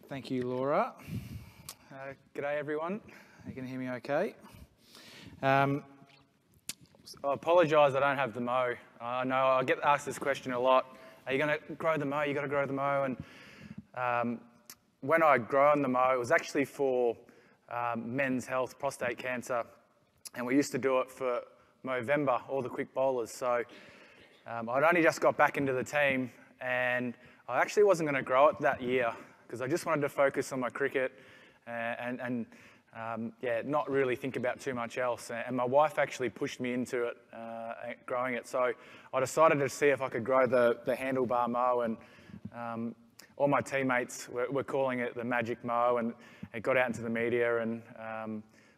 Thank you, Laura. G'day, everyone. You can hear me okay? I apologise I don't have the mow. I know I get asked this question a lot. Are you going to grow the mow? You got to grow the mow. And when I grown the mow, it was actually for men's health, prostate cancer. And we used to do it for Movember, all the quick bowlers. So I'd only just got back into the team and I actually wasn't going to grow it that year because I just wanted to focus on my cricket and not really think about too much else. And my wife actually pushed me into it, growing it. So I decided to see if I could grow the handlebar mow, and all my teammates were calling it the magic mow, and it got out into the media.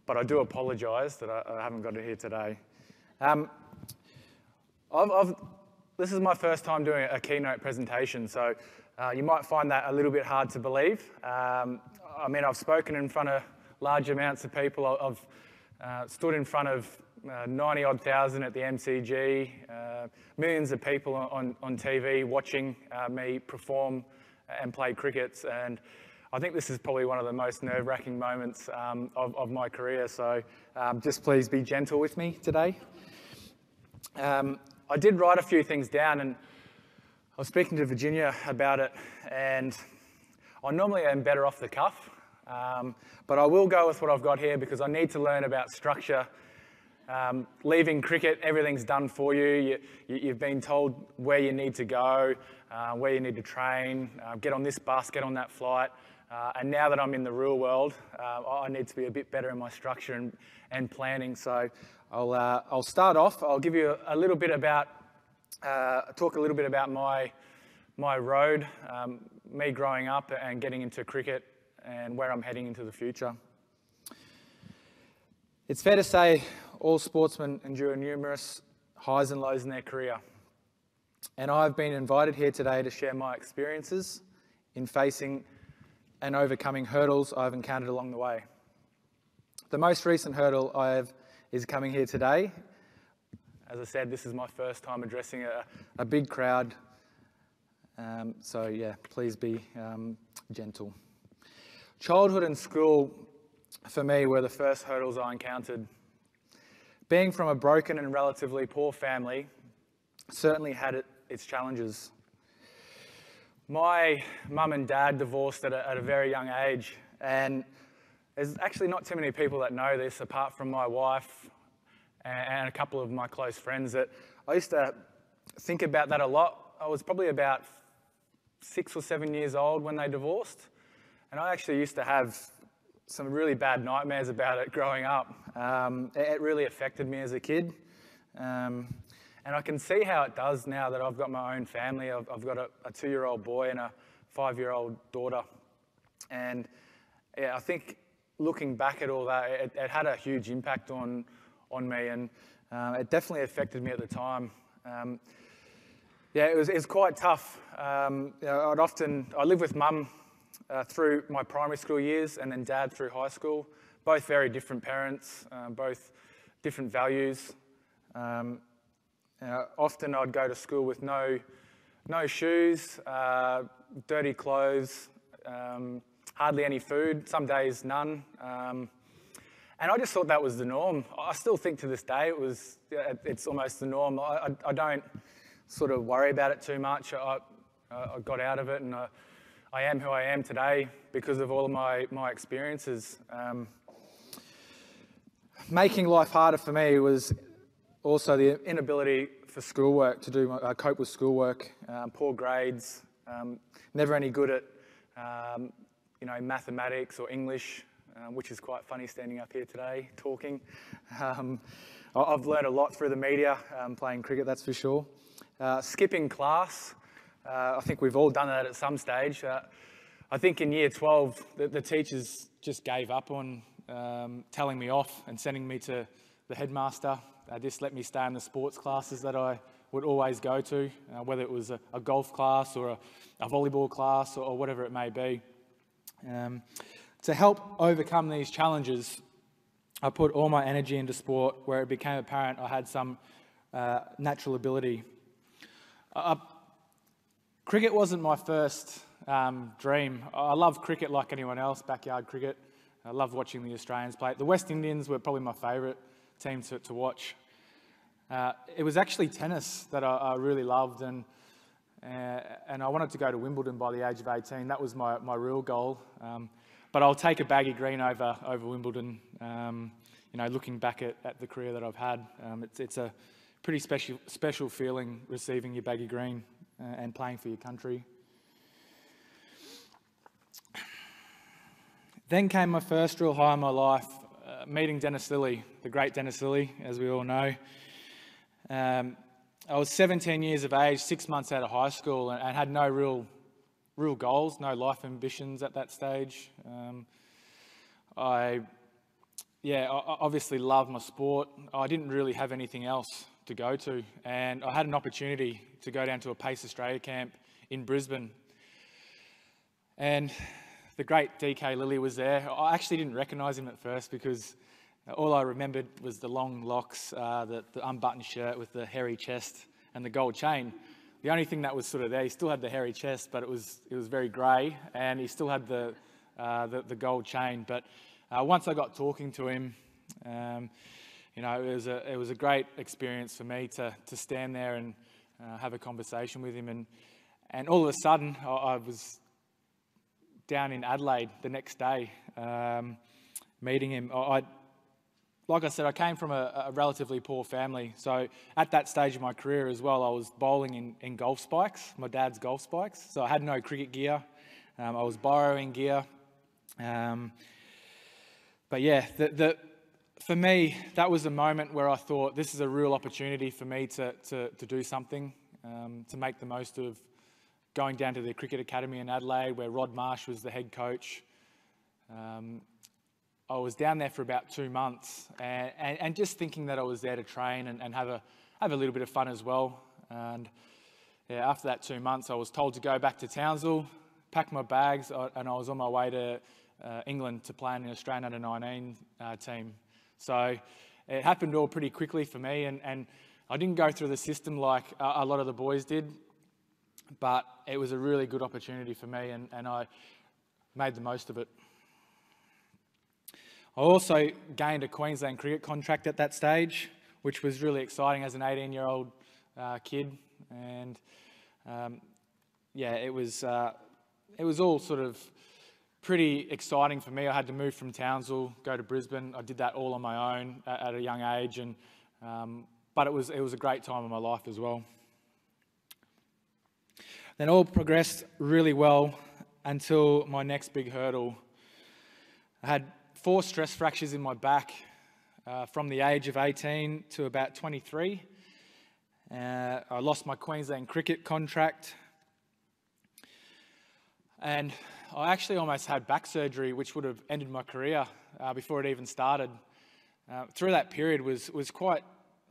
But I do apologise that I haven't got it here today. This is my first time doing a keynote presentation, so you might find that a little bit hard to believe. I mean, I've spoken in front of large amounts of people. I've stood in front of 90-odd thousand at the MCG, millions of people on TV watching me perform and play cricket, and I think this is probably one of the most nerve-wracking moments of my career, so just please be gentle with me today. I did write a few things down, and I was speaking to Virginia about it, and I normally am better off the cuff, but I will go with what I've got here because I need to learn about structure. Leaving cricket, everything's done for you. You've been told where you need to go, where you need to train, get on this bus, get on that flight. And now that I'm in the real world, I need to be a bit better in my structure and planning. So I'll start off. I'll give you a little bit about, talk a little bit about my road, me growing up and getting into cricket and where I'm heading into the future. It's fair to say all sportsmen endure numerous highs and lows in their career. And I've been invited here today to share my experiences in facing and overcoming hurdles I've encountered along the way. The most recent hurdle is coming here today. As I said, this is my first time addressing a big crowd. So yeah, please be gentle. Childhood and school, for me, were the first hurdles I encountered. Being from a broken and relatively poor family certainly had its challenges. My mum and dad divorced at a very young age, and there's actually not too many people that know this apart from my wife and a couple of my close friends. That I used to think about that a lot. I was probably about 6 or 7 years old when they divorced, and I actually used to have some really bad nightmares about it growing up. It really affected me as a kid. And I can see how it does now that I've got my own family. I've got a 2-year-old boy and a 5-year-old daughter. And yeah, I think looking back at all that, it had a huge impact on me, and it definitely affected me at the time. It was quite tough. I lived with mum through my primary school years and then dad through high school. Both very different parents, both different values. Often I'd go to school with no shoes, dirty clothes, hardly any food, some days none. And I just thought that was the norm. I still think to this day it's almost the norm. I don't sort of worry about it too much. I got out of it, and I am who I am today because of all of my experiences. Making life harder for me was also the inability for schoolwork to cope with schoolwork, poor grades, never any good at mathematics or English, which is quite funny standing up here today talking. I've learned a lot through the media, playing cricket, that's for sure. Skipping class, I think we've all done that at some stage. I think in year 12, the teachers just gave up on telling me off and sending me to the headmaster. Just let me stay in the sports classes that I would always go to, whether it was a golf class or a volleyball class or whatever it may be. To help overcome these challenges, I put all my energy into sport where it became apparent I had some natural ability. Cricket wasn't my first dream. I love cricket like anyone else, backyard cricket. I love watching the Australians play. The West Indians were probably my favourite team to watch. It was actually tennis that I really loved, and I wanted to go to Wimbledon by the age of 18. That was my real goal. But I'll take a baggy green over Wimbledon. Looking back at the career that I've had, it's a pretty special feeling receiving your baggy green and playing for your country. Then came my first real high in my life, meeting Dennis Lilly, the great Dennis Lilly, as we all know. I was 17 years of age, 6 months out of high school, and had no real goals, no life ambitions at that stage. I obviously loved my sport. I didn't really have anything else to go to, and I had an opportunity to go down to a Pace Australia camp in Brisbane. And the great DK Lilly was there. I actually didn't recognise him at first because all I remembered was the long locks, the unbuttoned shirt with the hairy chest and the gold chain. The only thing that was sort of there, he still had the hairy chest, but it was very grey, and he still had the gold chain. But once I got talking to him, it was a great experience for me to stand there and have a conversation with him. And all of a sudden, I was down in Adelaide the next day, meeting him. Like I said, I came from a relatively poor family. So at that stage of my career as well, I was bowling in golf spikes, my dad's golf spikes. So I had no cricket gear. I was borrowing gear. But yeah, for me, that was a moment where I thought this is a real opportunity for me to do something, to make the most of going down to the cricket academy in Adelaide, where Rod Marsh was the head coach. I was down there for about 2 months, and just thinking that I was there to train and have a little bit of fun as well. And yeah, after that 2 months, I was told to go back to Townsville, pack my bags, and I was on my way to England to play in the Australian Under-19 team. So it happened all pretty quickly for me, and I didn't go through the system like a lot of the boys did, but it was a really good opportunity for me, and I made the most of it. I also gained a Queensland cricket contract at that stage, which was really exciting as an 18-year-old kid. And it was all sort of pretty exciting for me. I had to move from Townsville, go to Brisbane. I did that all on my own at a young age, and but it was a great time in my life as well. Then all progressed really well until my next big hurdle. I had 4 stress fractures in my back from the age of 18 to about 23. I lost my Queensland cricket contract, and I actually almost had back surgery, which would have ended my career before it even started. Through that period was quite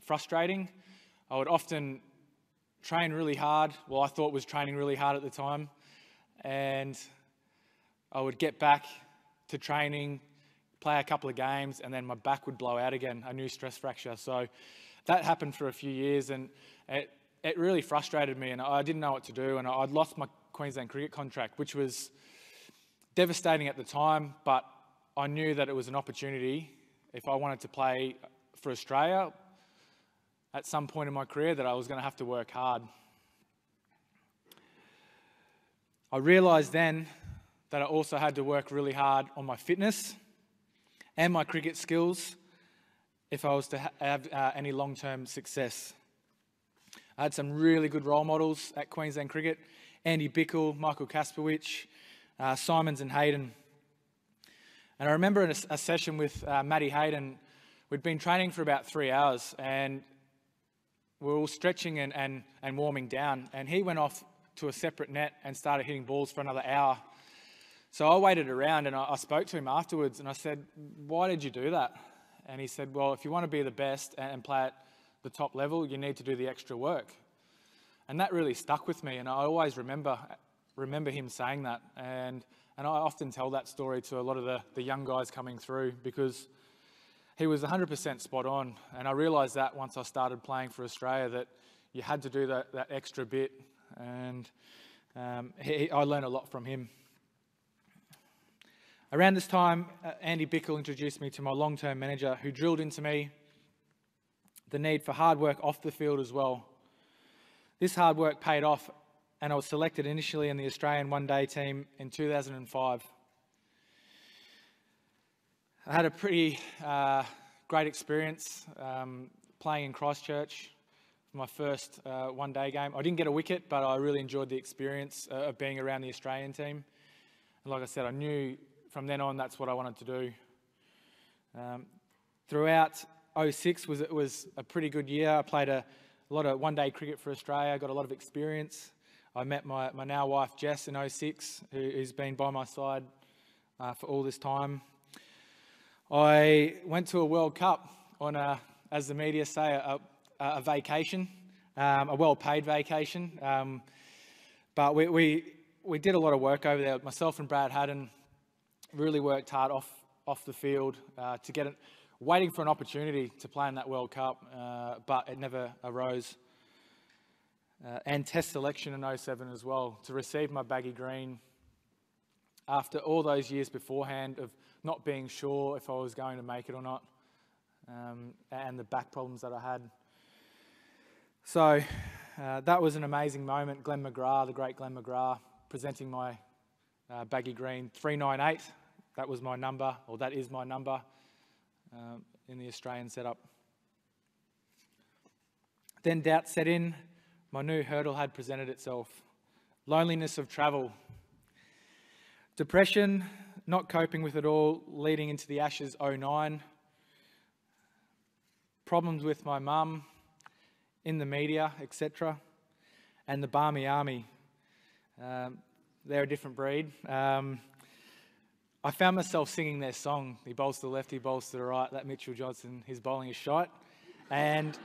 frustrating. I would often train really hard. Well, I thought was training really hard at the time, and I would get back to training, play a couple of games, and then my back would blow out again, a new stress fracture. So that happened for a few years, and it really frustrated me, and I didn't know what to do, and I'd lost my Queensland cricket contract, which was devastating at the time, but I knew that it was an opportunity if I wanted to play for Australia at some point in my career, that I was going to have to work hard. I realised then that I also had to work really hard on my fitness and my cricket skills if I was to have any long-term success. I had some really good role models at Queensland Cricket: Andy Bickle, Michael Kasperwich, Simons and Hayden. And I remember in a session with Matty Hayden, we'd been training for about 3 hours, and we were all stretching and warming down, and he went off to a separate net and started hitting balls for another hour. So I waited around, and I spoke to him afterwards, and I said, "Why did you do that?" And he said, "Well, if you want to be the best and play at the top level, you need to do the extra work." And that really stuck with me, and I always remember him saying that. And I often tell that story to a lot of the young guys coming through, because he was 100% spot on. And I realised that once I started playing for Australia, that you had to do that extra bit. And I learned a lot from him. Around this time, Andy Bickle introduced me to my long-term manager, who drilled into me the need for hard work off the field as well. This hard work paid off, and I was selected initially in the Australian one-day team in 2005. I had a pretty great experience playing in Christchurch for my first one-day game. I didn't get a wicket, but I really enjoyed the experience of being around the Australian team. And like I said, I knew from then on that's what I wanted to do. Throughout 2006 was a pretty good year. I played a lot of one-day cricket for Australia, got a lot of experience. I met my now wife Jess in 2006, who's been by my side for all this time. I went to a World Cup on as the media say, a vacation, a well-paid vacation. But we did a lot of work over there. Myself and Brad Haddon really worked hard off the field to get it, waiting for an opportunity to play in that World Cup, but it never arose. And test selection in 2007 as well, to receive my baggy green after all those years beforehand of not being sure if I was going to make it or not, and the back problems that I had. So that was an amazing moment. Glenn McGrath, the great Glenn McGrath, presenting my baggy green 398. That was my number, or that is my number in the Australian setup. Then doubt set in. My new hurdle had presented itself. Loneliness of travel. Depression, not coping with it all, leading into the Ashes 2009. Problems with my mum, in the media, etc. And the Barmy Army. They're a different breed. I found myself singing their song, "He bowls to the left, he bowls to the right, that Mitchell Johnson, his bowling is shite." And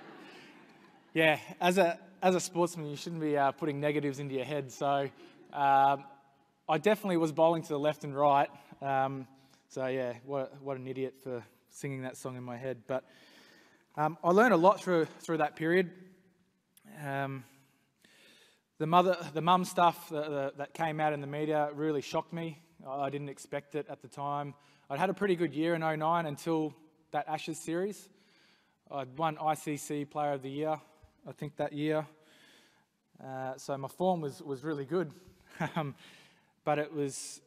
yeah, as a sportsman, you shouldn't be putting negatives into your head. So I definitely was bowling to the left and right. So yeah, what an idiot for singing that song in my head. But I learned a lot through that period. The mum stuff that came out in the media really shocked me. I didn't expect it at the time. I'd had a pretty good year in 2009 until that Ashes series. I'd won ICC Player of the Year, I think, that year. So my form was really good. But it was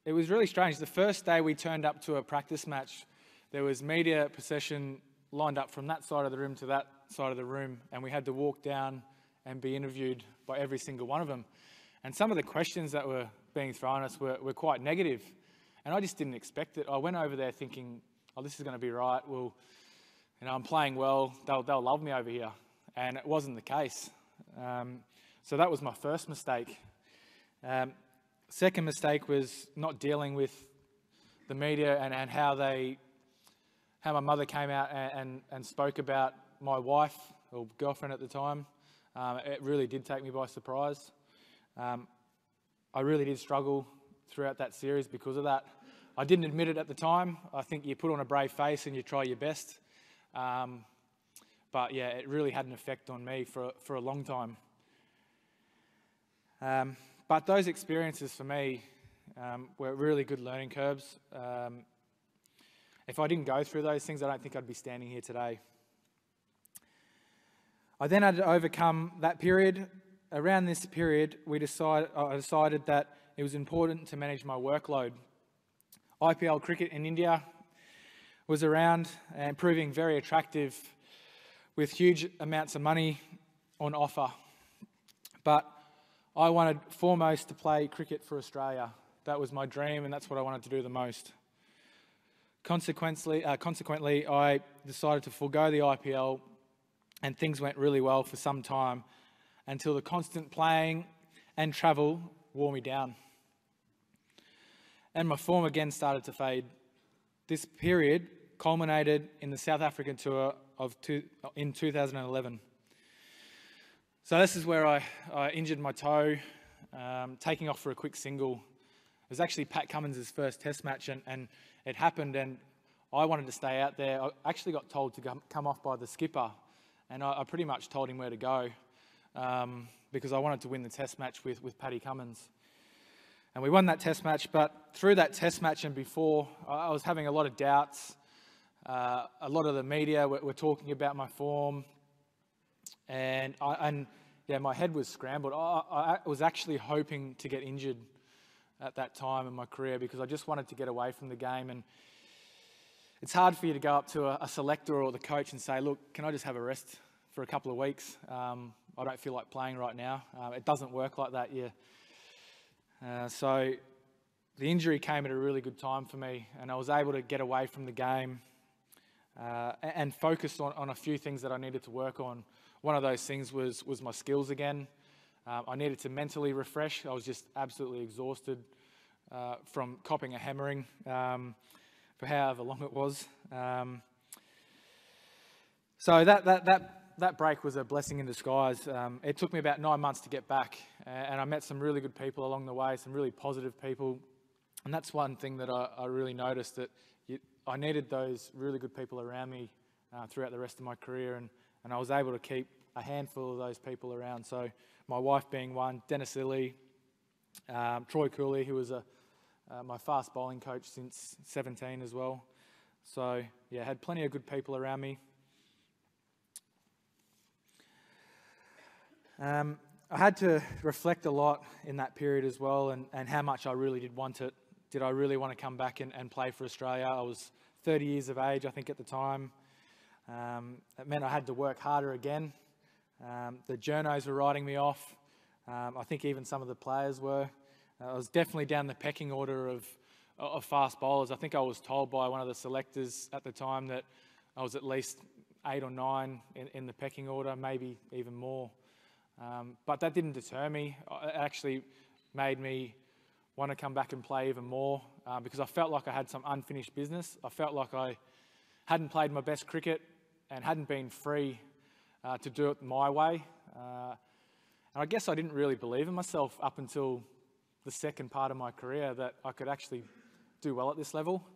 really strange. The first day we turned up to a practice match, there was media procession lined up from that side of the room to that side of the room, and we had to walk down and be interviewed by every single one of them. And some of the questions that were being thrown at us were quite negative, and I just didn't expect it. I went over there thinking, oh, this is going to be right. Well, I'm playing well. They'll love me over here. And it wasn't the case. So that was my first mistake. Second mistake was not dealing with the media and how my mother came out and spoke about my wife or girlfriend at the time. It really did take me by surprise. I really did struggle throughout that series because of that. I didn't admit it at the time. I think you put on a brave face and you try your best. But yeah, it really had an effect on me for a long time. But those experiences for me were really good learning curves. If I didn't go through those things, I don't think I'd be standing here today. I then had to overcome that period. Around this period, I decided that it was important to manage my workload. IPL cricket in India was around and proving very attractive with huge amounts of money on offer. But I wanted foremost to play cricket for Australia. That was my dream, and that's what I wanted to do the most. Consequently, I decided to forego the IPL, and things went really well for some time until the constant playing and travel wore me down. And my form again started to fade. This period culminated in the South African tour in 2011. So this is where I injured my toe, taking off for a quick single. It was actually Pat Cummins' first test match, and it happened, and I wanted to stay out there. I actually got told to come off by the skipper, and I pretty much told him where to go. because I wanted to win the test match with Paddy Cummins. And we won that test match, but through that test match and before, I was having a lot of doubts. A lot of the media were talking about my form, and my head was scrambled. I was actually hoping to get injured at that time in my career because I just wanted to get away from the game. And it's hard for you to go up to a selector or the coach and say, look, can I just have a rest for a couple of weeks? I don't feel like playing right now. It doesn't work like that, so the injury came at a really good time for me, and I was able to get away from the game and focus on a few things that I needed to work on. One of those things was my skills again. I needed to mentally refresh. I was just absolutely exhausted from copping a hammering for however long it was. So that break was a blessing in disguise. It took me about 9 months to get back, and I met some really good people along the way, some really positive people. And that's one thing that I really noticed, that I needed those really good people around me throughout the rest of my career, and I was able to keep a handful of those people around. So my wife being one, Dennis Illy, Troy Cooley, who was my fast bowling coach since 17 as well. So yeah, had plenty of good people around me. I had to reflect a lot in that period as well, and how much I really did want it. Did I really want to come back and play for Australia? I was 30 years of age, I think, at the time. It meant I had to work harder again. The journos were writing me off. I think even some of the players were. I was definitely down the pecking order of fast bowlers. I think I was told by one of the selectors at the time that I was at least 8 or 9 in the pecking order, maybe even more. But that didn't deter me. It actually made me want to come back and play even more because I felt like I had some unfinished business. I felt like I hadn't played my best cricket and hadn't been free to do it my way. And I guess I didn't really believe in myself up until the second part of my career that I could actually do well at this level,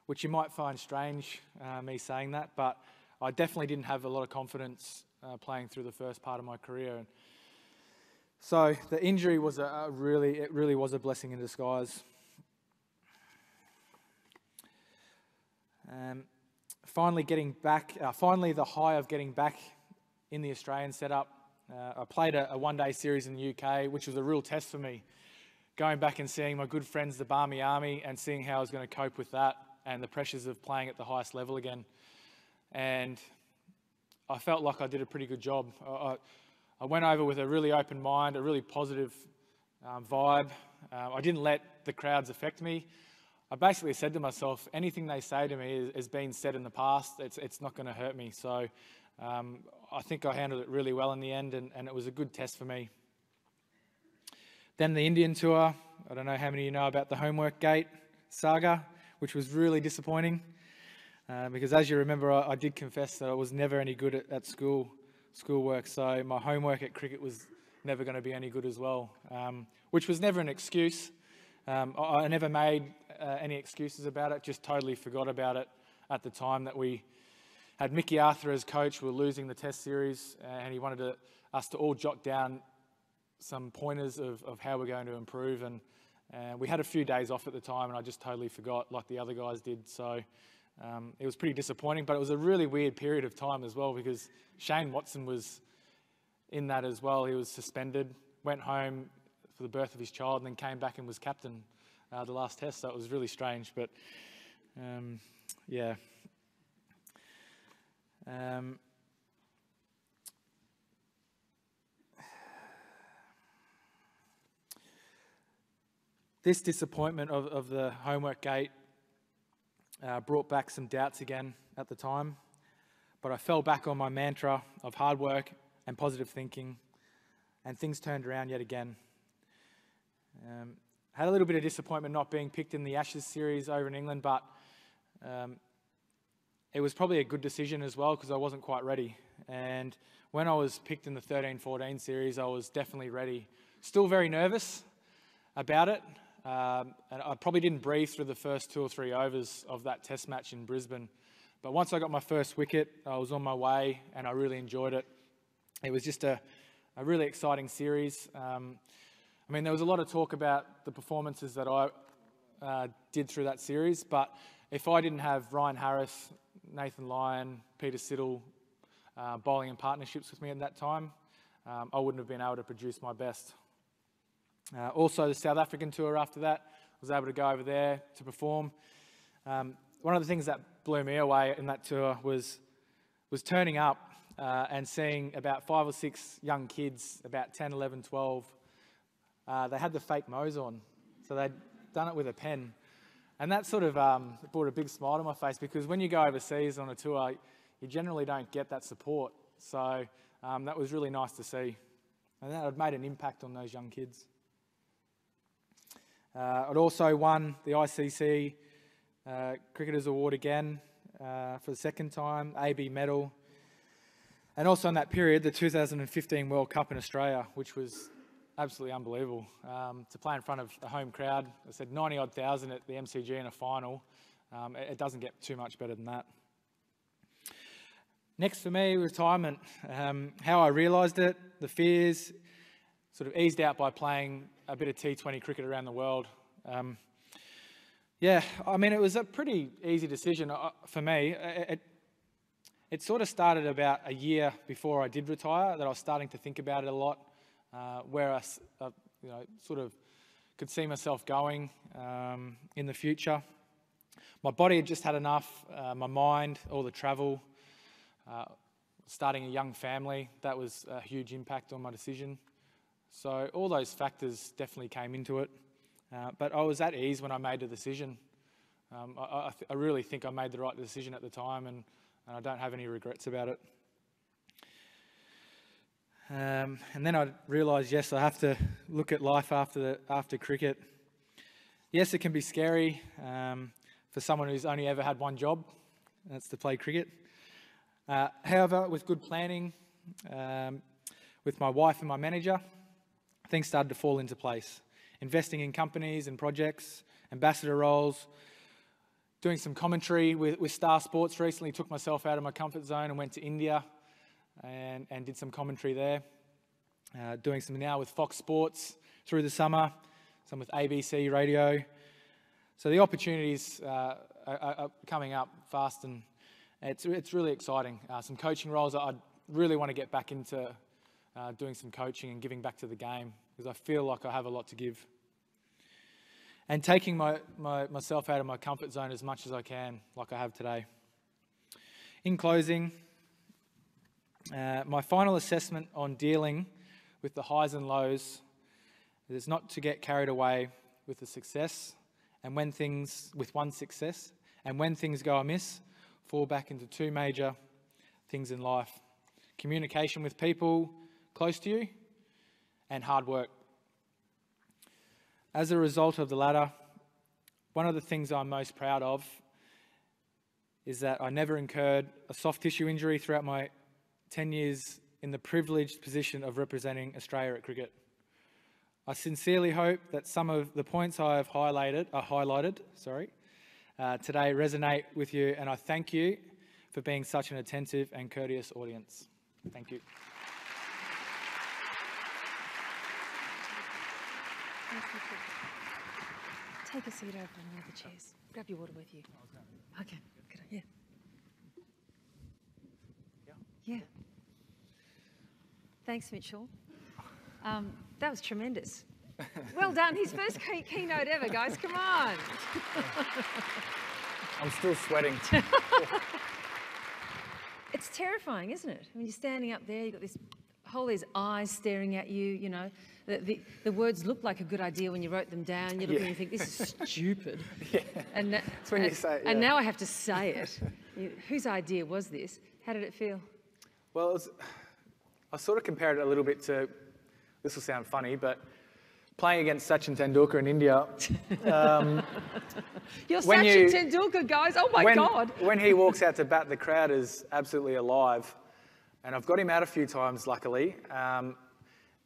which you might find strange, me saying that, but I definitely didn't have a lot of confidence playing through the first part of my career. And so the injury was it really was a blessing in disguise. Finally the high of getting back in the Australian setup. I played a one-day series in the UK, which was a real test for me. Going back and seeing my good friends, the Barmy Army, and seeing how I was going to cope with that and the pressures of playing at the highest level again. And I felt like I did a pretty good job. I went over with a really open mind, a really positive vibe. I didn't let the crowds affect me. I basically said to myself, anything they say to me has been said in the past. It's not going to hurt me. So I think I handled it really well in the end, and it was a good test for me. Then the Indian tour. I don't know how many of you know about the homework gate saga, which was really disappointing. Because as you remember, I did confess that I was never any good at schoolwork, so my homework at cricket was never going to be any good as well, which was never an excuse. I never made any excuses about it, just totally forgot about it at the time that we had Mickey Arthur as coach. We were losing the test series, and he wanted us to all jot down some pointers of how we're going to improve, and we had a few days off at the time, and I just totally forgot like the other guys did, so it was pretty disappointing. But it was a really weird period of time as well, because Shane Watson was in that as well. He was suspended, went home for the birth of his child, and then came back and was captain the last test, so it was really strange, but yeah. This disappointment of the homework gate brought back some doubts again at the time, but I fell back on my mantra of hard work and positive thinking, and things turned around yet again. Had a little bit of disappointment not being picked in the Ashes series over in England, but it was probably a good decision as well because I wasn't quite ready. And when I was picked in the 13-14 series, I was definitely ready. Still very nervous about it. And I probably didn't breathe through the first 2 or 3 overs of that test match in Brisbane. But once I got my first wicket, I was on my way and I really enjoyed it. it was just a really exciting series. I mean, there was a lot of talk about the performances that I did through that series, but if I didn't have Ryan Harris, Nathan Lyon, Peter Siddle bowling in partnerships with me at that time, I wouldn't have been able to produce my best. Also, the South African tour after that, I was able to go over there to perform. One of the things that blew me away in that tour was turning up and seeing about 5 or 6 young kids, about 10, 11, 12. They had the fake Mo's on, so they'd done it with a pen. And that sort of brought a big smile to my face, because when you go overseas on a tour, you generally don't get that support. So that was really nice to see. And that had made an impact on those young kids. I'd also won the ICC Cricketers Award again for the second time, AB medal. And also in that period, the 2015 World Cup in Australia, which was absolutely unbelievable. To play in front of a home crowd, I said 90-odd thousand at the MCG in a final. It doesn't get too much better than that. Next for me, retirement. How I realised it, the fears, sort of eased out by playing a bit of T20 cricket around the world. Yeah, I mean, it was a pretty easy decision for me. It sort of started about a year before I did retire that I was starting to think about it a lot, where I sort of could see myself going in the future. My body had just had enough, my mind, all the travel, starting a young family, that was a huge impact on my decision. So all those factors definitely came into it. But I was at ease when I made the decision. I really think I made the right decision at the time, and I don't have any regrets about it. And then I realised, yes, I have to look at life after cricket. Yes, it can be scary for someone who's only ever had one job, and that's to play cricket. However, with good planning, with my wife and my manager, things started to fall into place. Investing in companies and projects, ambassador roles, doing some commentary with Star Sports recently, took myself out of my comfort zone and went to India and did some commentary there. Doing some now with Fox Sports through the summer, some with ABC Radio. So the opportunities are coming up fast, and it's really exciting. Some coaching roles, I really want to get back into doing some coaching and giving back to the game, because I feel like I have a lot to give. And taking myself out of my comfort zone as much as I can, like I have today. In closing, my final assessment on dealing with the highs and lows is not to get carried away with the success, and with one success, and when things go amiss, fall back into 2 major things in life: communication with people close to you, and hard work. As a result of the latter, one of the things I'm most proud of is that I never incurred a soft tissue injury throughout my 10 years in the privileged position of representing Australia at cricket. I sincerely hope that some of the points I have highlighted today resonate with you, and I thank you for being such an attentive and courteous audience. Thank you. Take a seat over on one of the chairs. Grab your water with you. Okay. Good. Yeah. Yeah. Thanks, Mitchell. That was tremendous. Well done. His first keynote ever, guys. Come on. I'm still sweating. It's terrifying, isn't it? When you're standing up there, you've got all these eyes staring at you, you know. The words look like a good idea when you wrote them down. You look and you think, this is stupid. Yeah. And That's when you say it, yeah. And now I have to say it. Whose idea was this? How did it feel? Well, I sort of compared it a little bit to, this will sound funny, but playing against Sachin Tendulkar in India. You're Sachin Tendulkar, guys. Oh, my God. When he walks out to bat, the crowd is absolutely alive. And I've got him out a few times, luckily.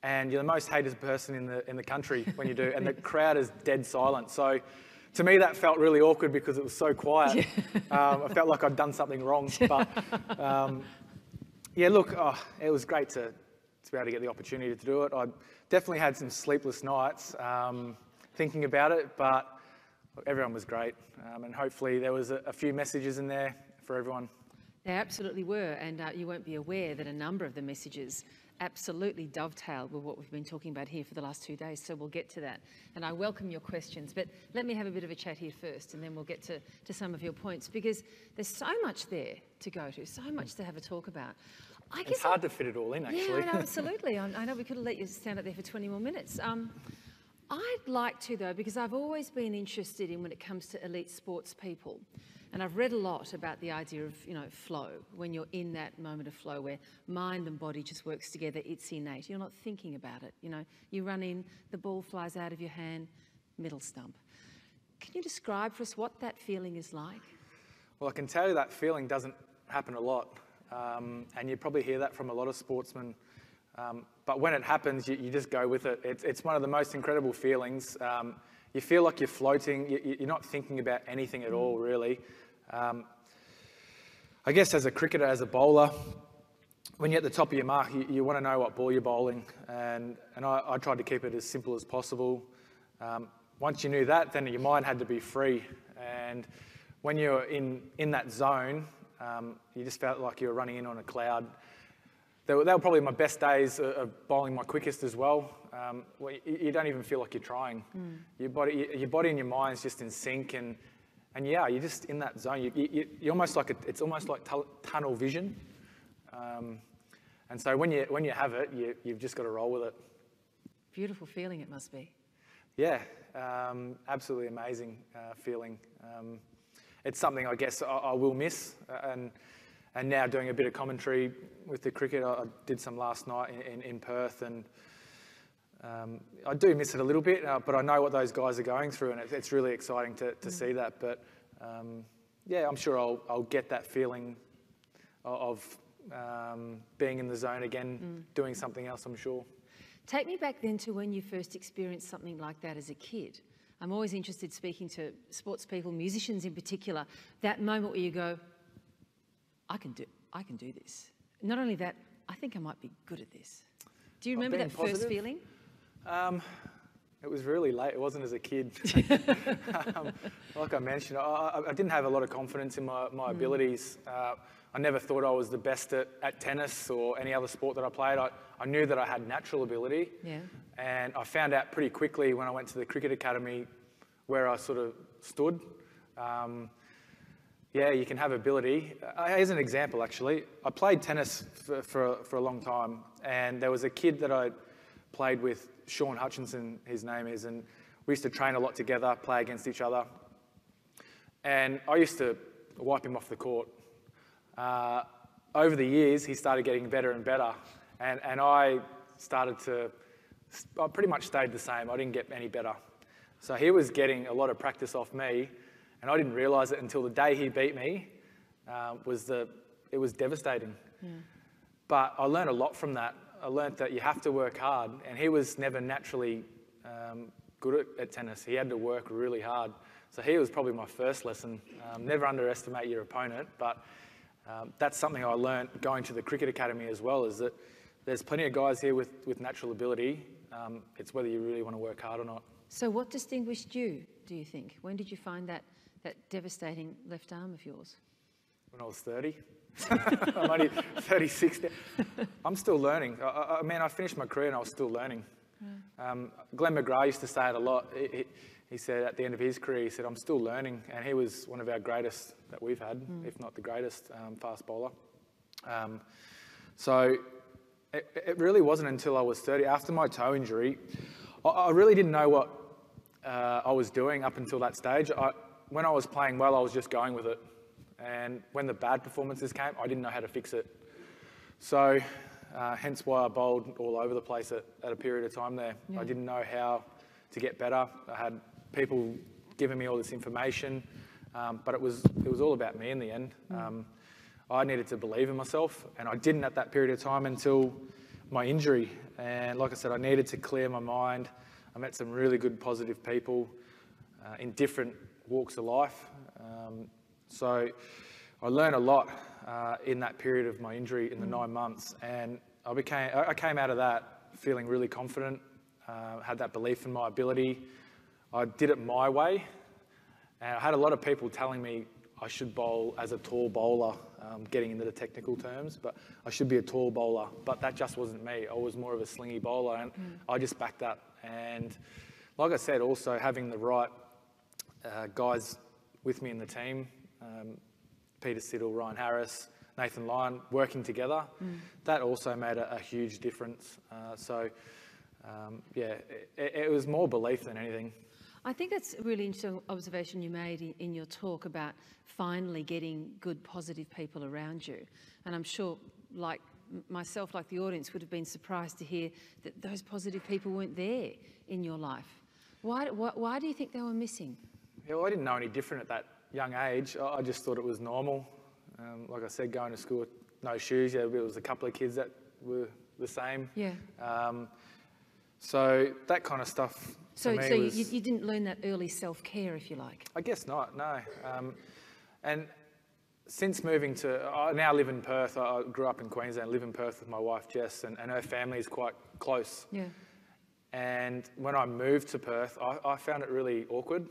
And you're the most hated person in the country when you do, and the crowd is dead silent. So to me, that felt really awkward because it was so quiet. Yeah. I felt like I'd done something wrong. But yeah, look, it was great to to be able to get the opportunity to do it. I definitely had some sleepless nights thinking about it, but everyone was great, and hopefully there was a few messages in there for everyone. There absolutely were, and you won't be aware that a number of the messages absolutely dovetail with what we've been talking about here for the last 2 days, so we'll get to that. And I welcome your questions, but let me have a bit of a chat here first, and then we'll get to some of your points, because there's so much there to go to, so much to have a talk about. It's hard to fit it all in, actually. Yeah, no, absolutely. I know we could have let you stand up there for 20 more minutes. I'd like to, though, because I've always been interested in when it comes to elite sports people. And I've read a lot about the idea of, flow, when you're in that moment of flow where mind and body just works together, it's innate. You're not thinking about it, You run in, the ball flies out of your hand, middle stump. Can you describe for us what that feeling is like? Well, I can tell you that feeling doesn't happen a lot. And you probably hear that from a lot of sportsmen. But when it happens, you just go with it. It's one of the most incredible feelings. You feel like you're floating. You're not thinking about anything at all, really. I guess as a cricketer, as a bowler, when you're at the top of your mark, you want to know what ball you're bowling. And I tried to keep it as simple as possible. Once you knew that, then your mind had to be free. And when you're in that zone, you just felt like you were running in on a cloud. They were probably my best days of bowling my quickest as well. You don't even feel like you're trying. Your body and your mind's just in sync, and yeah, you're just in that zone. You're almost like it's almost like tunnel vision. And so when you have it, you've just got to roll with it. Beautiful feeling it must be. Yeah, absolutely amazing feeling. It's something I guess I will miss, and now doing a bit of commentary with the cricket, I did some last night in Perth, and I do miss it a little bit, but I know what those guys are going through, and it's really exciting to see that. But yeah, I'm sure I'll get that feeling of being in the zone again, doing something else, I'm sure. Take me back then to when you first experienced something like that as a kid. I'm always interested speaking to sports people, musicians in particular, that moment where you go, I can do this. Not only that, I think I might be good at this. Do you remember that first feeling? It was really late. It wasn't as a kid. Like I mentioned, I didn't have a lot of confidence in my abilities. I never thought I was the best at tennis or any other sport that I played. I knew that I had natural ability. Yeah. And I found out pretty quickly when I went to the cricket academy where I sort of stood. Yeah, you can have ability. Here's an example, actually. I played tennis for a long time, and there was a kid that I played with, Sean Hutchinson, his name is, and we used to train a lot together, play against each other. And I used to wipe him off the court. Over the years, he started getting better and better, and I pretty much stayed the same. I didn't get any better. So he was getting a lot of practice off me, and I didn't realise it until the day he beat me. It was devastating. Yeah. But I learned a lot from that. I learned that you have to work hard, and he was never naturally good at tennis. He had to work really hard. So he was probably my first lesson. Never underestimate your opponent, but that's something I learned going to the cricket academy as well, is that there's plenty of guys here with natural ability. It's whether you really want to work hard or not. So what distinguished you, do you think? When did you find that devastating left arm of yours? When I was 30. I'm only 36 now. I'm still learning. I mean, I finished my career and I was still learning. Glenn McGrath used to say it a lot. He said at the end of his career, he said, I'm still learning. And he was one of our greatest that we've had, if not the greatest fast bowler. So it really wasn't until I was 30, after my toe injury, I really didn't know what I was doing up until that stage. When I was playing well, I was just going with it. And when the bad performances came, I didn't know how to fix it. So hence why I bowled all over the place at a period of time there. Yeah. I didn't know how to get better. I had people giving me all this information, but it was all about me in the end. I needed to believe in myself, and I didn't at that period of time until my injury. And like I said, I needed to clear my mind. I met some really good, positive people in different walks of life. So I learned a lot in that period of my injury in the 9 months, and I came out of that feeling really confident, had that belief in my ability. I did it my way, and I had a lot of people telling me I should bowl as a tall bowler, getting into the technical terms, but I should be a tall bowler, but that just wasn't me. I was more of a slingy bowler, and I just backed that. And like I said, also having the right guys with me in the team, Peter Siddle, Ryan Harris, Nathan Lyon, working together, that also made a huge difference. It was more belief than anything. I think that's a really interesting observation you made in your talk about finally getting good, positive people around you. And I'm sure, like myself, like the audience, would have been surprised to hear that those positive people weren't there in your life. Why do you think they were missing? Yeah, well, I didn't know any different at that young age. I just thought it was normal. Like I said, going to school with no shoes, yeah, there was a couple of kids that were the same. Yeah. So that kind of stuff. So was, you didn't learn that early self-care, if you like? I guess not, no. And since moving I now live in Perth. I grew up in Queensland, live in Perth with my wife Jess, and her family is quite close. Yeah. And when I moved to Perth, I found it really awkward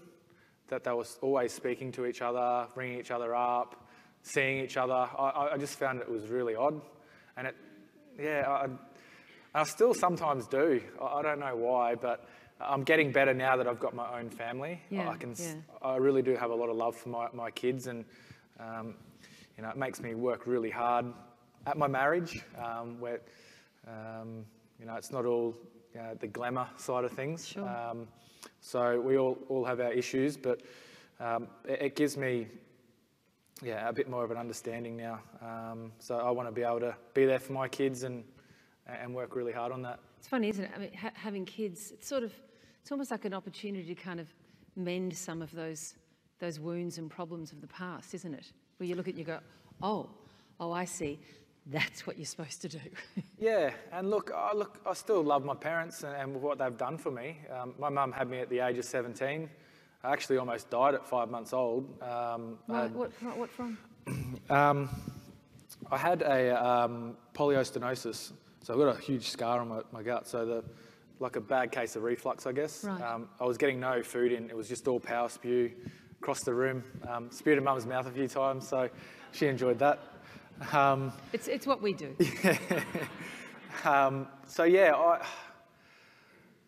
that they were always speaking to each other, bringing each other up, seeing each other. I just found it was really odd. And I still sometimes do. I don't know why, but I'm getting better now that I've got my own family. Yeah, I really do have a lot of love for my kids, and it makes me work really hard at my marriage, where it's not all the glamour side of things. Sure. So we all have our issues, but it gives me a bit more of an understanding now. So I want to be able to be there for my kids and work really hard on that. It's funny, isn't it? I mean, having kids, it's almost like an opportunity to kind of mend some of those wounds and problems of the past, isn't it? Where you look at it and you go, oh, I see. That's what you're supposed to do. Yeah, and look, I still love my parents and what they've done for me. My mum had me at the age of 17. I actually almost died at 5 months old. What from? I had a polyostenosis, so I've got a huge scar on my gut, so like a bad case of reflux, I guess. Right. I was getting no food in, it was just all power spew across the room. Spewed in Mum's mouth a few times, so she enjoyed that. It's what we do.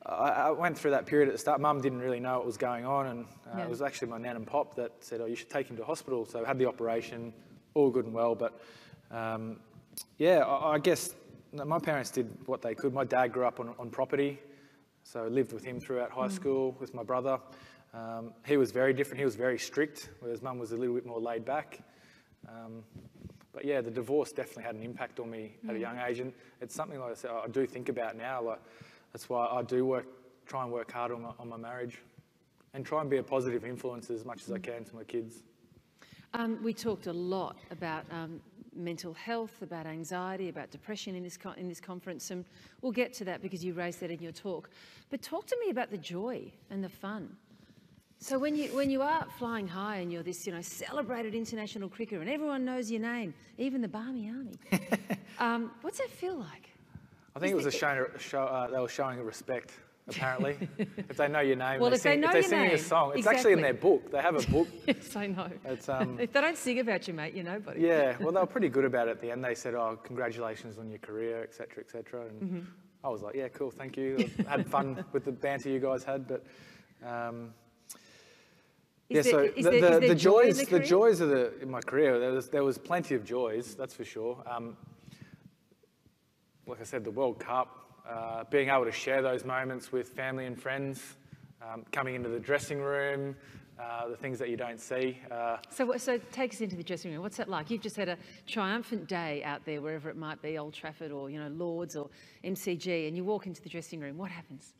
I went through that period at the start. Mum didn't really know what was going on, and it was actually my nan and pop that said, "Oh, you should take him to hospital." So I had the operation, all good and well. But I guess my parents did what they could. My dad grew up on property, so I lived with him throughout high school with my brother. He was very different. He was very strict, whereas Mum was a little bit more laid back. But yeah, the divorce definitely had an impact on me at a young age, and it's something, like I said, I do think about now. Like, that's why I do try and work hard on my marriage, and try and be a positive influence as much as I can to my kids. We talked a lot about mental health, about anxiety, about depression in this conference, and we'll get to that because you raised that in your talk. But talk to me about the joy and the fun. So when you are flying high and you're this celebrated international cricketer and everyone knows your name, even the Barmy Army, what's that feel like? I think it was a show. They were showing a respect. Apparently, if they know your name, well, if they're singing a song, it's exactly. actually in their book. They have a book. Yes, I know. It's, if they don't sing about you, mate, you're nobody. Yeah, well, they were pretty good about it at the end. They said, "Oh, congratulations on your career, etc., etc." And I was like, "Yeah, cool, thank you." I had fun with the banter you guys had, but. The joys of my career, there was plenty of joys, that's for sure. Like I said, the World Cup, being able to share those moments with family and friends, coming into the dressing room, the things that you don't see. So take us into the dressing room. What's that like? You've just had a triumphant day out there, wherever it might be, Old Trafford or Lords or MCG, and you walk into the dressing room. What happens?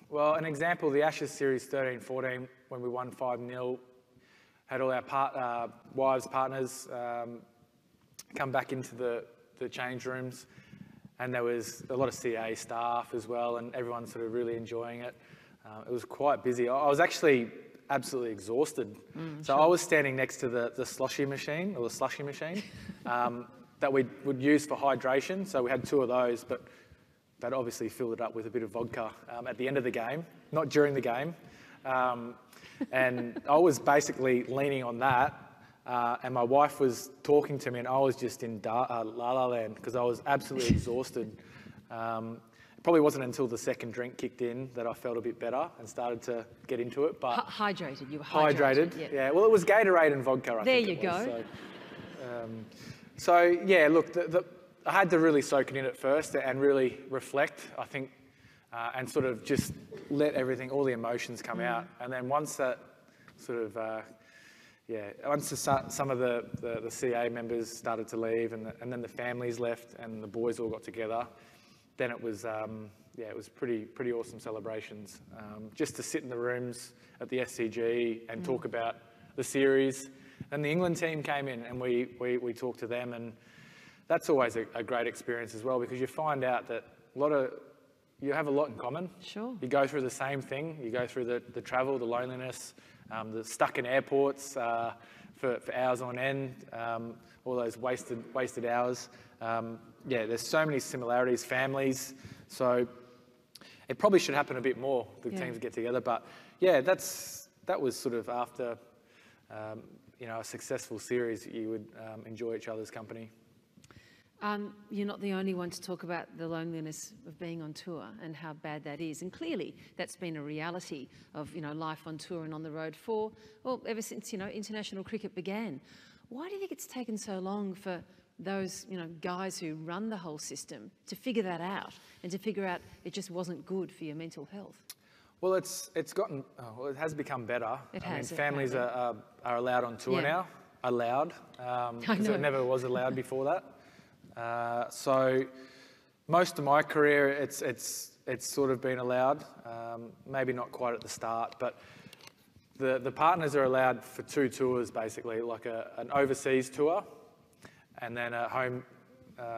Well, an example, the Ashes series 13-14, when we won 5-0, had all our wives, partners come back into the change rooms, and there was a lot of CA staff as well, and everyone sort of really enjoying it. It was quite busy. I was actually absolutely exhausted. So sure. I was standing next to the slushy machine, or the slushy machine. that we would use for hydration. So we had 2 of those, but they'd obviously filled it up with a bit of vodka at the end of the game, not during the game. And I was basically leaning on that, and my wife was talking to me, and I was just in la la land because I was absolutely exhausted. It probably wasn't until the second drink kicked in that I felt a bit better and started to get into it. But hydrated, you were hydrated. Yeah. Well, it was Gatorade and vodka. I think there you go. So yeah, look, I had to really soak it in at first and really reflect, I think, and sort of just let everything, all the emotions come out. And then once that sort of, once some of the CA members started to leave and then the families left and the boys all got together, then it was, it was pretty awesome celebrations. Just to sit in the rooms at the SCG and talk about the series. And the England team came in and we talked to them, and that's always a great experience as well, because you find out that you have a lot in common. Sure. You go through the same thing. You go through the travel, the loneliness, the stuck in airports for hours on end, all those wasted hours. There's so many similarities, families. So it probably should happen a bit more, the teams get together. But yeah, that was sort of after a successful series. You would enjoy each other's company. You're not the only one to talk about the loneliness of being on tour and how bad that is. And clearly that's been a reality of, life on tour and on the road ever since, international cricket began. Why do you think it's taken so long for those, guys who run the whole system to figure that out and to figure out it just wasn't good for your mental health? Well, it has become better. It I mean, has. families are allowed on tour now. Allowed. Because it never was allowed before that. So most of my career, it's sort of been allowed. Maybe not quite at the start, but the partners are allowed for 2 tours, basically, like an overseas tour and then a home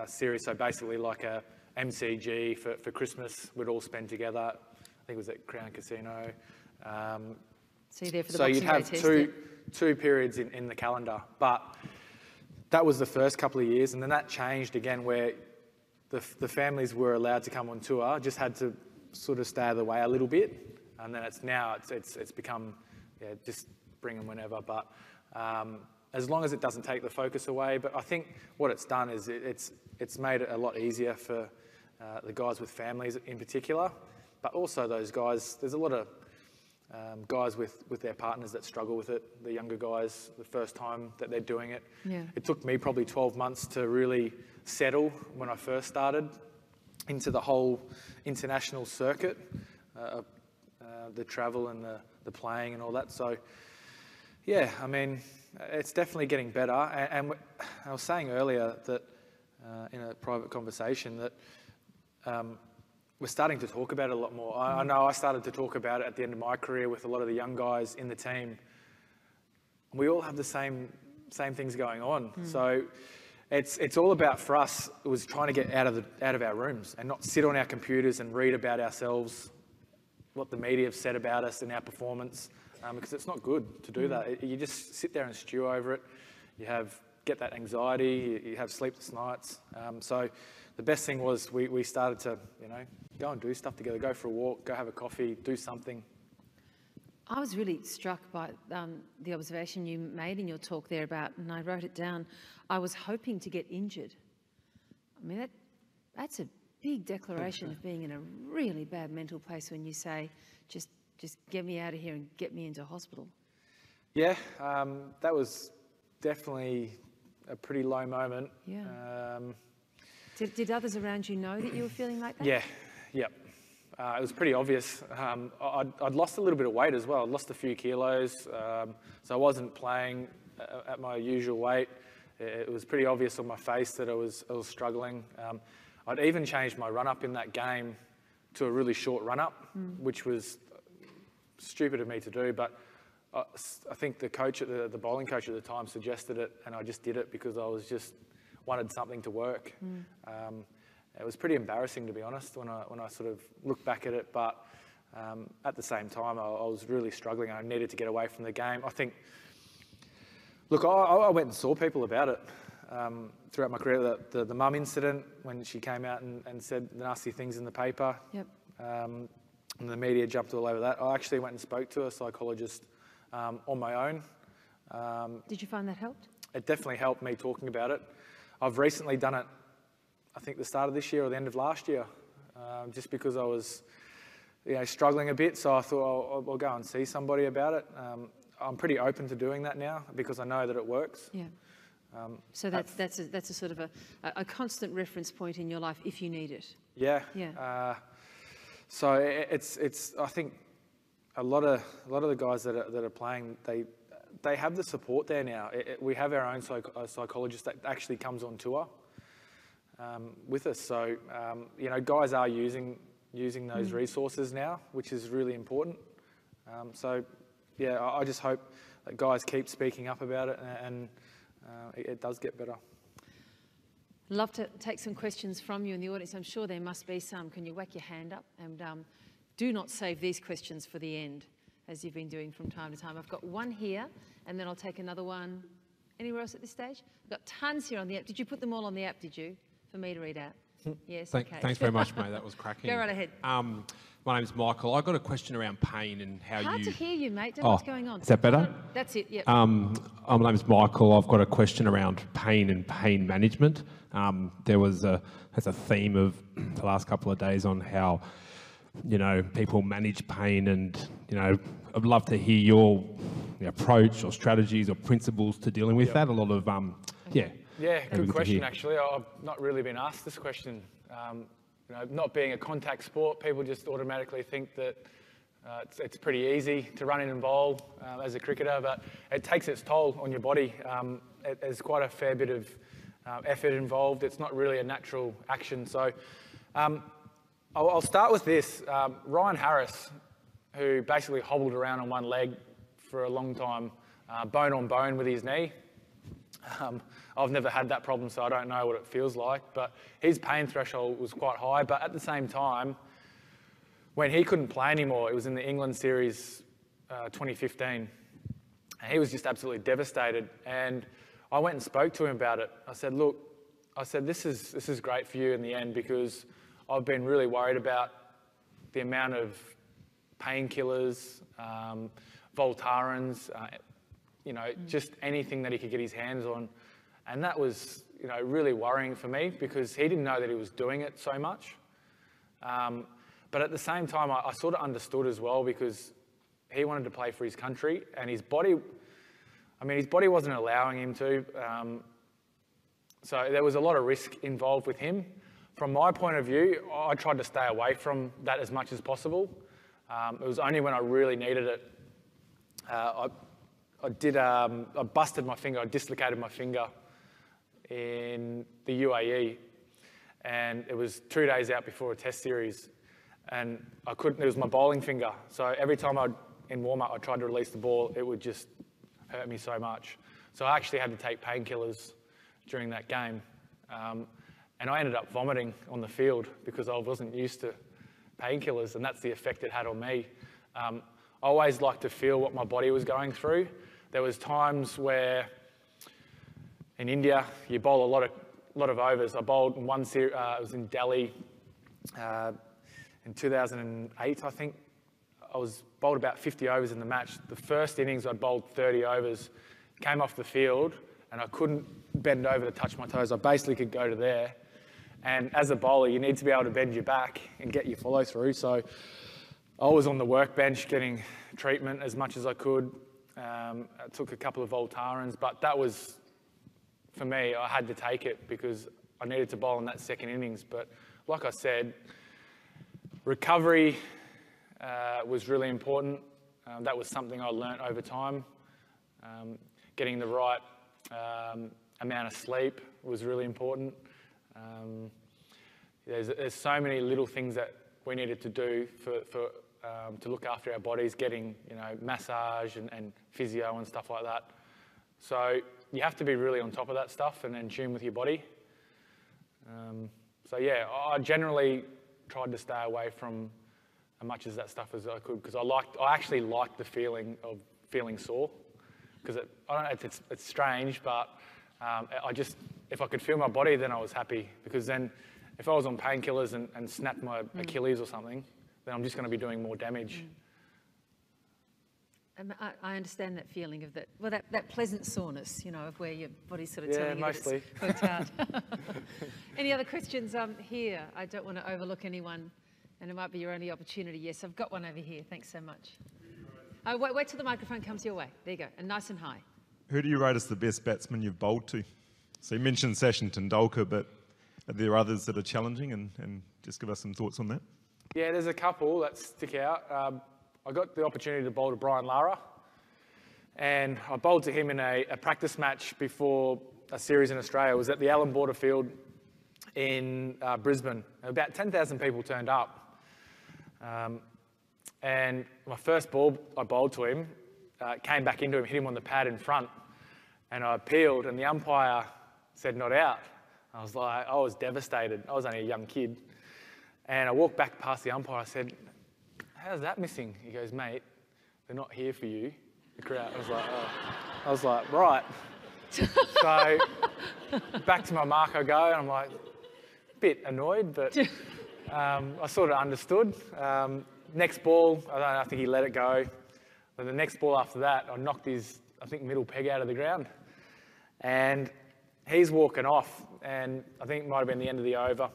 series. So basically like a MCG for Christmas, we'd all spend together. I think it was at Crown Casino. So you're there for the so Boxing you'd have Day test, two periods in the calendar. But that was the first couple of years, and then that changed again, where the families were allowed to come on tour, just had to sort of stay out of the way a little bit, and then it's become just bring them whenever. But as long as it doesn't take the focus away. But I think what it's done is it's made it a lot easier for the guys with families in particular. But also those guys, there's a lot of guys with their partners that struggle with it, the younger guys, the first time that they're doing it. Yeah. It took me probably 12 months to really settle when I first started into the whole international circuit, the travel and the playing and all that. So, yeah, I mean, it's definitely getting better. And I was saying earlier that in a private conversation that we're starting to talk about it a lot more. I know I started to talk about it at the end of my career with a lot of the young guys in the team. We all have the same things going on. So it's all about, for us, it was trying to get out of our rooms and not sit on our computers and read about ourselves, what the media have said about us and our performance, because it's not good to do that. You just sit there and stew over it. You get that anxiety, you have sleepless nights. So the best thing was we started to, go and do stuff together, go for a walk, go have a coffee, do something. I was really struck by the observation you made in your talk there about, and I wrote it down, I was hoping to get injured. I mean, that's a big declaration of being in a really bad mental place when you say, just get me out of here and get me into hospital. Yeah, that was definitely a pretty low moment. Yeah. Did others around you know that you were feeling like that? Yeah, yep. It was pretty obvious. I'd lost a little bit of weight as well. I'd lost a few kilos, so I wasn't playing at my usual weight. It was pretty obvious on my face that I was struggling. I'd even changed my run-up in that game to a really short run-up, which was stupid of me to do, but I think the bowling coach at the time suggested it, and I just did it because I wanted something to work. It was pretty embarrassing, to be honest, when I sort of look back at it, but at the same time, I was really struggling. I needed to get away from the game. I think, look, I went and saw people about it. throughout my career. The mum incident, when she came out and said nasty things in the paper, Yep. and the media jumped all over that. I actually went and spoke to a psychologist on my own. Did you find that helped? It definitely helped me talking about it. I've recently done it, I think the start of this year or the end of last year, just because I was struggling a bit, so I thought I'll go and see somebody about it. I'm pretty open to doing that now because I know that it works. Yeah. So that's a sort of a constant reference point in your life if you need it. Yeah. Yeah. So it's I think a lot of the guys that are playing, they have the support there now. We have our own psychologist that actually comes on tour with us. So guys are using those resources now, which is really important. I just hope that guys keep speaking up about it and it does get better. Love to take some questions from you in the audience. I'm sure there must be some. Can you whack your hand up? And do not save these questions for the end, as you've been doing from time to time. I've got one here, and then I'll take another one. Anywhere else at this stage? I've got tons here on the app. Did you put them all on the app, did you, for me to read out? Yes, okay. Thanks very much, mate. That was cracking. Go right ahead. My name's Michael. I've got a question around pain and how Hard you... to hear you, mate. Don't know what's going on. Is that better? That's it, yep. My name's Michael. I've got a question around pain and pain management. There's a theme of the last couple of days on how, people manage pain, and, I'd love to hear your approach or strategies or principles to dealing with that. A lot of, Yeah, good question, actually. I've not really been asked this question. Not being a contact sport, people just automatically think that it's pretty easy to run in and bowl as a cricketer, but it takes its toll on your body. There's quite a fair bit of effort involved. It's not really a natural action. So I'll start with this. Ryan Harris, who basically hobbled around on one leg for a long time, bone on bone with his knee. I've never had that problem, so I don't know what it feels like, but his pain threshold was quite high. But at the same time, when he couldn't play anymore, it was in the England series 2015, and he was just absolutely devastated. And I went and spoke to him about it. I said, look, this is great for you in the end, because I've been really worried about the amount of painkillers, Voltarens, just anything that he could get his hands on. And that was, really worrying for me, because he didn't know that he was doing it so much. But at the same time, I sort of understood as well, because he wanted to play for his country, and his body wasn't allowing him to. So there was a lot of risk involved with him. From my point of view, I tried to stay away from that as much as possible. It was only when I really needed it. I busted my finger, I dislocated my finger in the UAE, and it was 2 days out before a test series, and it was my bowling finger. So every time in warm-up I tried to release the ball, it would just hurt me so much. So I actually had to take painkillers during that game. And I ended up vomiting on the field because I wasn't used to painkillers, and that's the effect it had on me. I always liked to feel what my body was going through. There was times where in India you bowl a lot of overs. I bowled in one series. I was in Delhi in 2008, I think. I bowled about 50 overs in the match. The first innings I'd bowled 30 overs, came off the field, and I couldn't bend over to touch my toes. I basically could go to there. And as a bowler, you need to be able to bend your back and get your follow through. So I was on the workbench getting treatment as much as I could. I took a couple of Voltarens, but that was, for me, I had to take it because I needed to bowl in that second innings. But like I said, recovery was really important. That was something I learnt over time. Getting the right amount of sleep was really important. There's so many little things that we needed to do to look after our bodies, getting massage and physio and stuff like that. So you have to be really on top of that stuff and in tune with your body. So yeah, I generally tried to stay away from as much of that stuff as I could, because I actually liked the feeling of feeling sore. Because I don't know, it's strange, but If I could feel my body, then I was happy, because then if I was on painkillers and snapped my Achilles or something, then I'm just going to be doing more damage. And I understand that feeling of that pleasant soreness, of where your body's sort of telling you mostly. that it's worked out. Any other questions here? I don't want to overlook anyone, and it might be your only opportunity. Yes, I've got one over here. Thanks so much. Oh, wait till the microphone comes your way. There you go, and nice and high. Who do you rate as the best batsman you've bowled to? So you mentioned Sachin Tendulkar, but are there others that are challenging? And just give us some thoughts on that. Yeah, there's a couple that stick out. I got the opportunity to bowl to Brian Lara, and I bowled to him in a practice match before a series in Australia. It was at the Allan Border Field in Brisbane. About 10,000 people turned up. And my first ball I bowled to him, came back into him, hit him on the pad in front, and I appealed, and the umpire said not out. I was devastated. I was only a young kid. And I walked back past the umpire. I said, "How's that missing?" He goes, "Mate, they're not here for you." The crowd. I was like, "Oh." I was like, "Right." So back to my mark I go, and I'm like, a bit annoyed, but I sort of understood. Next ball, I think he let it go. But the next ball after that, I knocked his, middle peg out of the ground. And he's walking off, and I think it might have been the end of the over.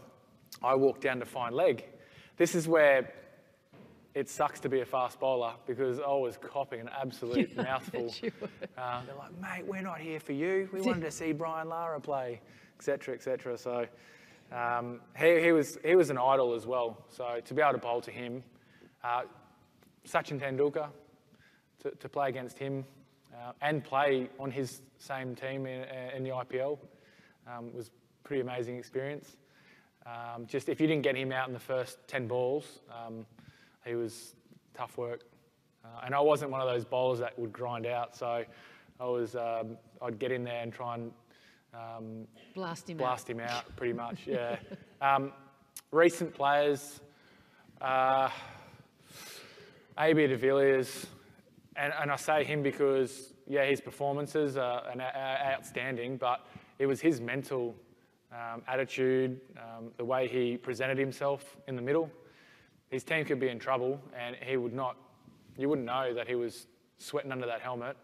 I walked down to fine leg. This is where it sucks to be a fast bowler, because I was copping an absolute mouthful. They're like, "Mate, we're not here for you. We wanted to see Brian Lara play," etc., etc. So he was an idol as well. So to be able to bowl to him, Sachin Tendulkar, to play against him and play on his same team in the IPL was a pretty amazing experience. Just if you didn't get him out in the first 10 balls, he was tough work. And I wasn't one of those bowlers that would grind out, so I'd get in there and try and blast him out pretty much, yeah. Recent players, AB de Villiers, and I say him because, yeah, his performances are outstanding, but it was his mental attitude, the way he presented himself in the middle. His team could be in trouble, and you wouldn't know that he was sweating under that helmet.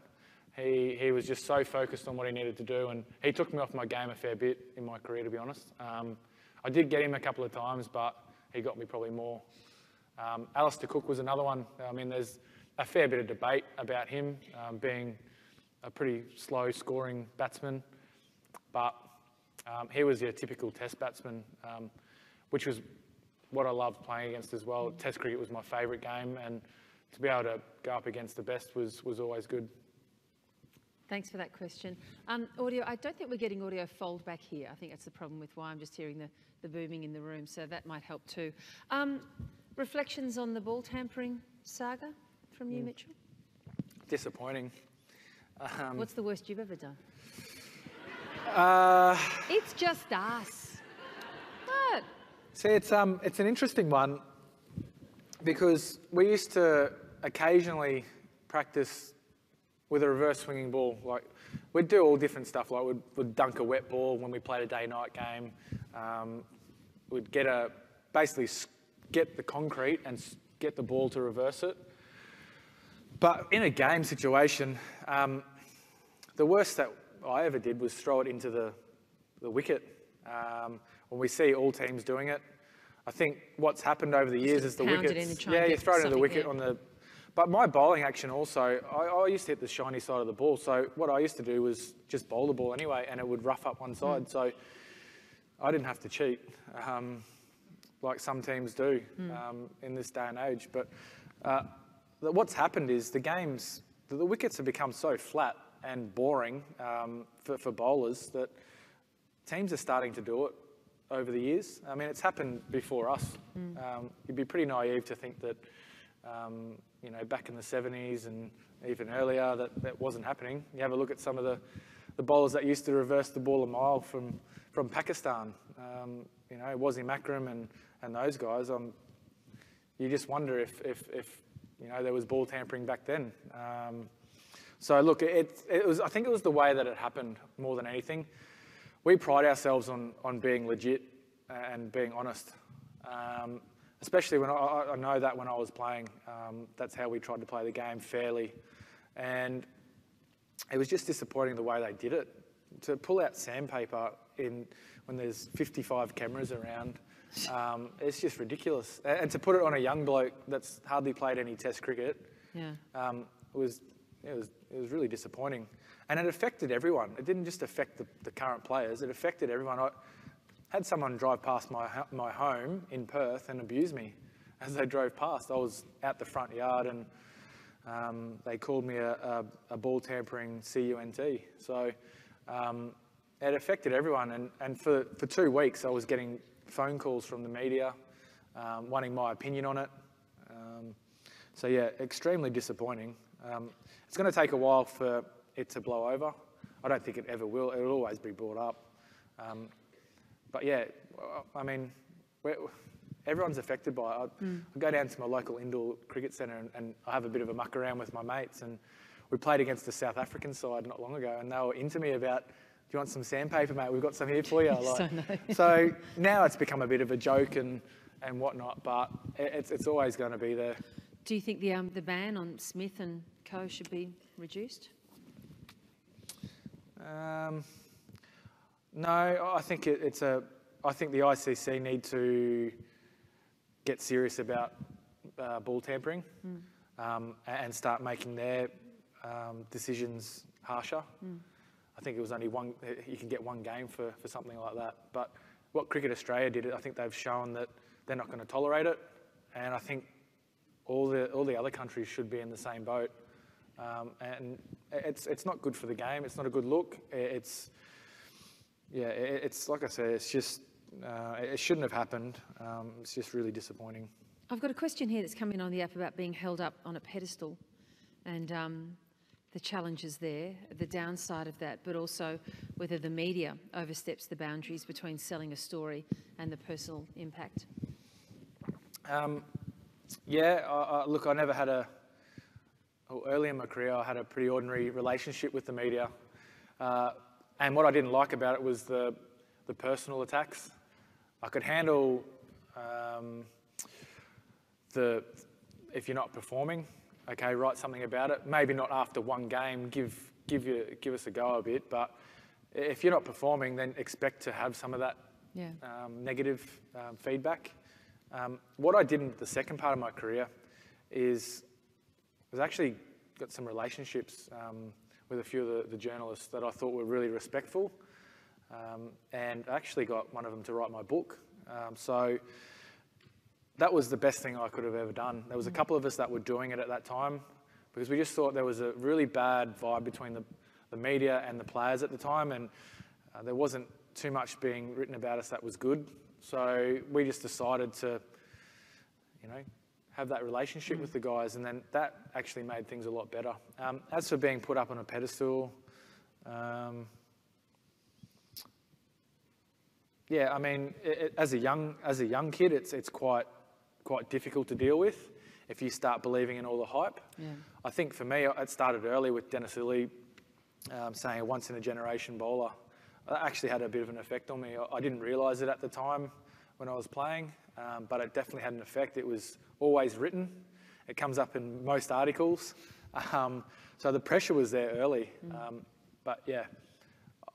He was just so focused on what he needed to do, and he took me off my game a fair bit in my career, to be honest. I did get him a couple of times, but he got me probably more. Alistair Cook was another one. There's a fair bit of debate about him being a pretty slow scoring batsman, but he was your typical test batsman, which was what I loved playing against as well. Test cricket was my favourite game, and to be able to go up against the best was always good. Thanks for that question. Audio, I don't think we're getting audio fold back here. I think that's the problem with why I'm just hearing the booming in the room, so that might help too. Reflections on the ball tampering saga from you, Mitchell? Disappointing. What's the worst you've ever done? It's just us. What? See, it's an interesting one, because we used to occasionally practice with a reverse swinging ball. Like, we'd do all different stuff. Like, we'd dunk a wet ball when we played a day-night game. We'd basically get the concrete and get the ball to reverse it. But in a game situation, the worst that I ever did was throw it into the wicket. When we see all teams doing it, I think what's happened over the years is the wickets. Yeah, you throw it into the wicket on the. But my bowling action also, I used to hit the shiny side of the ball. So what I used to do was just bowl the ball anyway, and it would rough up one side. So I didn't have to cheat, like some teams do in this day and age. But what's happened is the wickets have become so flat and boring for bowlers that teams are starting to do it over the years. It's happened before us. You'd be pretty naive to think that, back in the 70s and even earlier, that wasn't happening. You have a look at some of the bowlers that used to reverse the ball a mile from Pakistan. Wasim Akram and those guys. You just wonder if there was ball tampering back then. So look, it was. I think it was the way that it happened more than anything. We pride ourselves on being legit and being honest, especially when I know that when I was playing, that's how we tried to play the game fairly, and it was just disappointing the way they did it. To pull out sandpaper when there's 55 cameras around, it's just ridiculous. And to put it on a young bloke that's hardly played any Test cricket, it was really disappointing. And it affected everyone. It didn't just affect the current players, it affected everyone. I had someone drive past my home in Perth and abuse me as they drove past. I was out the front yard and they called me a ball tampering CUNT. So it affected everyone. And for 2 weeks I was getting phone calls from the media wanting my opinion on it. So yeah, extremely disappointing. It's going to take a while for it to blow over. I don't think it ever will. It'll always be brought up. But yeah, I mean, everyone's affected by it. I go down to my local indoor cricket centre and I have a bit of a muck around with my mates, and we played against the South African side not long ago, and they were into me about, do you want some sandpaper, mate? We've got some here for you. So now it's become a bit of a joke and whatnot, but it's always going to be there. Do you think the ban on Smith and co should be reduced? No, I think I think the ICC need to get serious about ball tampering and start making their decisions harsher. I think it was only you can get 1 game for something like that. But what Cricket Australia did, I think they've shown that they're not going to tolerate it, and I think all the other countries should be in the same boat. And it's not good for the game. It's not a good look. It's like I said. It's just it shouldn't have happened. It's just really disappointing. I've got a question here that's come in on the app about being held up on a pedestal, and the challenges there, the downside of that, but also whether the media oversteps the boundaries between selling a story and the personal impact. Look, I never had early in my career, I had a pretty ordinary relationship with the media. And what I didn't like about it was the personal attacks. I could handle if you're not performing, okay, write something about it. Maybe not after 1 game, give us a go a bit, but if you're not performing, then expect to have some of that negative feedback. What I did in the second part of my career was actually got some relationships with a few of the journalists that I thought were really respectful, and I actually got one of them to write my book. So that was the best thing I could have ever done. There was a couple of us that were doing it at that time because we just thought there was a really bad vibe between the media and the players at the time, and there wasn't too much being written about us that was good. So we just decided to, have that relationship with the guys, and then that actually made things a lot better. As for being put up on a pedestal, I mean, as a young kid, it's quite difficult to deal with if you start believing in all the hype. Yeah. I think for me, it started early with Dennis Lilly saying a once-in-a-generation bowler. That actually had a bit of an effect on me. I didn't realise it at the time when I was playing, but it definitely had an effect. It was always written. It comes up in most articles. So the pressure was there early. But yeah,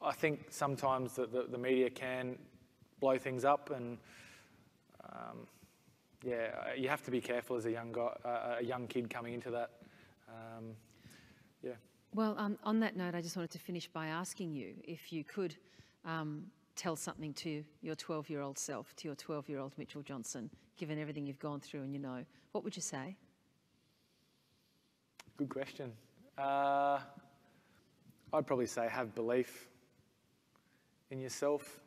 I think sometimes the media can blow things up, and you have to be careful as a young kid coming into that. Well, on that note, I just wanted to finish by asking you if you could tell something to your 12-year-old self, to your 12-year-old Mitchell Johnson, given everything you've gone through and what would you say? Good question. I'd probably say have belief in yourself,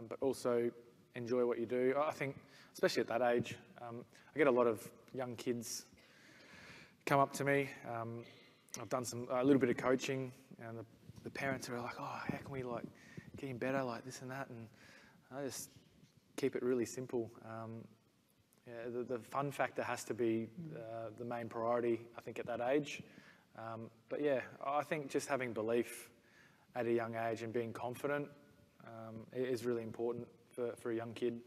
but also enjoy what you do. I think, especially at that age, I get a lot of young kids come up to me. I've done a little bit of coaching, and the parents are like, "Oh, how can we get him better, this and that?" And I just keep it really simple. The fun factor has to be the main priority, I think, at that age. But yeah, I think just having belief at a young age and being confident is really important for a young kid.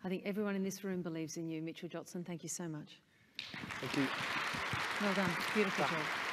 I think everyone in this room believes in you, Mitchell Jotson. Thank you so much. Thank you. Well done. Beautiful job.